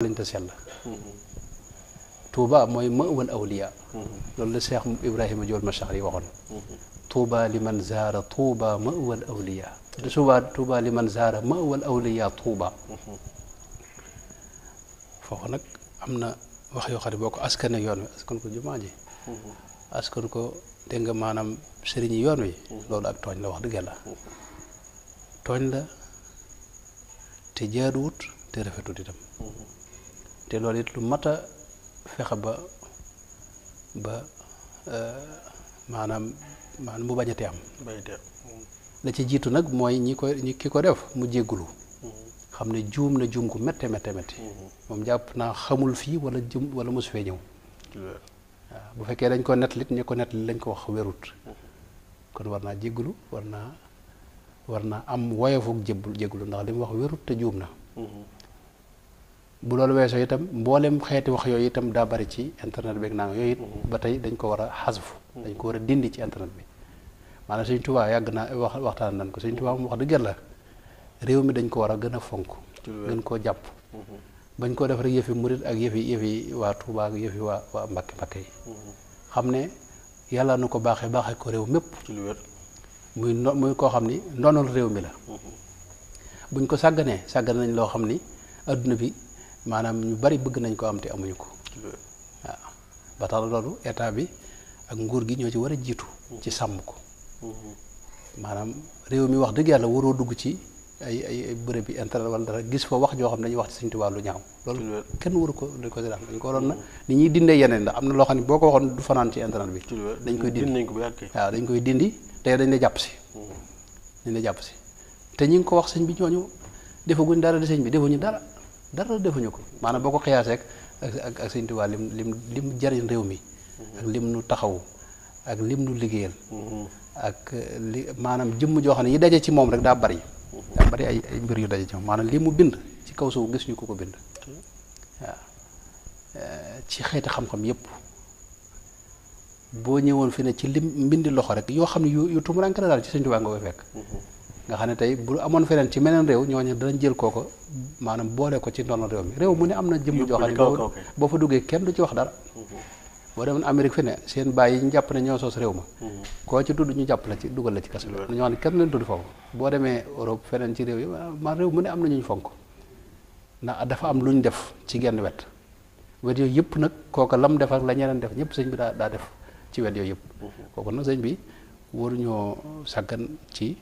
lañ ta sell Touba mooy ma'wal awliya loolu la Cheikh Ibrahima Diol Machari waxoon Touba liman zaara Touba ma'wal awliya Touba liman zaara ma'wal awliya Touba foofu nag am na wax yoo xam ne boo ko askane yoon wi askan ko jumaa ji askan ko dégg nga maanaam sëriñi yoon wi loolu ak tooñ la wax dëgg yàlla tooñ la te jaaduwut te rafetut itam te loolu it lu mat a fexe ba maanaam mu bañati am la ci jiitu nag mooy ki ko def mu jéggulu xam ne juum na juum gu métte moom jàpp naa xamul fii wala mosu fee ñëw waaw bu fekkee dañ ko nettalit ñi ko nettali lañ ko wax wérut kon war naa jéggulu war naa am woyofuk jéggulu ndax li mu wax wérut te juum na bu loolu weesoo itam mboolem xeeti wax yooyu itam daa bari ci internet beeg naa yooyu it ba tey dañ ko war a xasfu dañ ko war a dindi ci internet bi maanaam Sëñ Tuubaa yàgg naa waxtaan nañ ko Sëñ Tuubaa moom wax dëgg yàlla réew mi dañ ko war a gën a fonk gën koo jàpp bañ koo def rek yëfi murit ak yëfi waa Tuubaa ak yëfi waa Mbàkke yi xam ne yàlla nu ko baaxee ko réew mépp muy koo xam ni ndonol réew mi la buñ ko sàggan nañ loo xam ni adduna bi maanaam ñu bari bëgg nañ ko am te amuñu ko waaw ba tax loolu état bi ak nguur gi ñoo ci war a jiitu ci sàmm ko maanaam réew mi wax dëgg yàlla waroo dugg ci ay bërëb bi internet wala dara gis fa wax joo xam ne dañuy wax ci Sëñ Tuubaa lu ñaaw loolu kenn waru ko dañ ko daan dañ ko waroon na ni ñuy dindee yeneen ndax am na loo xam ne boo ko waxoon du fanaan ci internet bi dañ koy dindi waaw dañ koy dindi te dañ la jàpp si te ñi ngi ko wax sëñ bi ñooñu defaguñ dara di sëñ bi defuñu dara defuñu ko maanaam boo ko xiyaasee ak Sëñ Tuubaa lim jariñ réew mi ak lim nu taxaw ak lim nu liggéeyal ak li maanaam jëmm joo xam ne yi daje ci moom rek daa bari ay mbir yu daje ci moom maanaam li mu bind ci kaw suuf gis ñu ko bind waaw ci xeeti xam-xam yépp boo ñëwoon fi ne ci lim mbindi loxo rek yoo xam ne yu tumuranke la daal ci Sëñ Tuubaa nga koy fekk nga xam ne tey bu amoon feneen ci meneen réew ñooñu danañ jël kooko maanaam boole ko ci ndono réew mi réew mu ne am na jëmm joo xam ne boo fa duggee kenn du ci wax dara boo demoon Amérique fi ne seen bàyyi yi ñu jàpp ne ñoo sos réew ma koo ci tudd ñu jàpp la ci dugal la ci kaso ñoo xam ne kenn leen tudd foofu boo demee Europe feneen ci réew yi man réew mu ne am na ñu fonk ndax dafa am lu ñu def ci genn wet yooyu yëpp nag kooka lam def ak la ñeneen def ñëpp sëñ bi daa def ci wet yooyu yëpp kooku nag sëñ bi waruñoo sàggan ci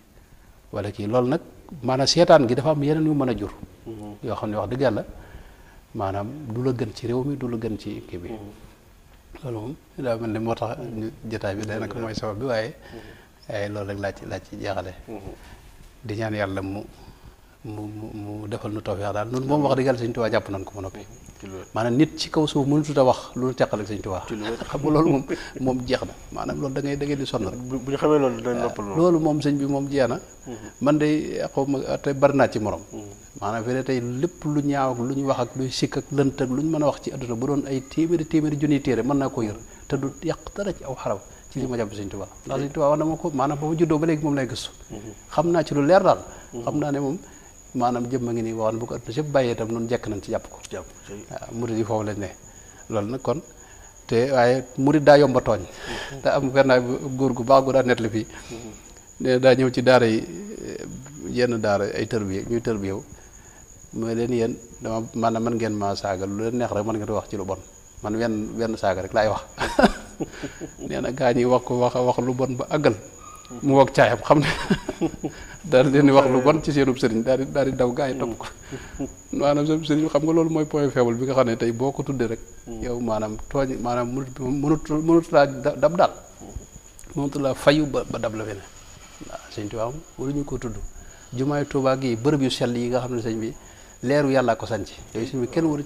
wala kii loolu nag maanaam seetaan gi dafa am yeneen yu mën a jur yoo xam ne wax dëgg yàlla maanaam du la gën ci réew mi du la gën ci kii bi loolu moom daa mel ni moo tax jotaay bi day nag mooy sabab bi waaye loolu rek laaj ci jeexale di ñaan yàlla mu defal nu tawfeex daal noonu moom wax dëgg yàlla Sëñ Tuubaa jàpp nañ ko ma noppi maanaam nit ci kaw suuf mënutut a wax lu ñu teqal ak Sëñ Tuubaa xam nga loolu moom jeex na maanaam loolu da ngay di sonn rek bu ñu xamee loolu dañ noppal loolu moom sëñ bi moom jeex na man de xaw ma te bari naa ci morom maanaam fii tey lépp lu ñaaw ak lu ñu wax ak luy sikk ak lënt ak lu ñu mën a wax ci adduna bu doon ay téeméeri junniy téere mën naa ko yër te du yàq dara ci aw xaraw ci li ma jàpp Sëñ Tuubaa ndax Sëñ Tuubaa wax na ma ko maanaam ba ma juddoo ba léegi moom lay gëstu xam naa ci lu leer daal xam naa ne moom maanaam jëmm a ngi nii waxoon bu ko ëtt sëpp bàyyee itam noonu jekk nañ ci jàpp ko waaw murid yi foofu lañ ne loolu nag kon te waaye murid daa yomba tooñ te am benn góor gu baax gu daa nettali fii ne daa ñëw ci daara yi yenn daara ay tërbiye ñuy tërbiye yow mooy leen yéen dama maanaam mën ngeen ma saaga lu leen neex rek mën ngeen wax ci lu bon man wenn saaga rek laay wax nee na gaa ñi wax lu bon ba àggal mu woog caayam xam ne daal leen di wax lu bon ci seenub sëriñ daal di daw gaa yi topp ko maanaam seen sëriñ xam nga loolu mooy point faible bi nga xam ne tey boo ko tuddee rek yow maanaam tooñ maanaam mënut laa dab daal mënut laa fayu ba dab la fene waaw Sëñ Tuubaa waruñu ko tudd jumaay Tuubaa gi bërëb yu sell yi nga xam ne sëñ bi leeru yàllaa ko sanc yooyu sëñ bi kenn waru ci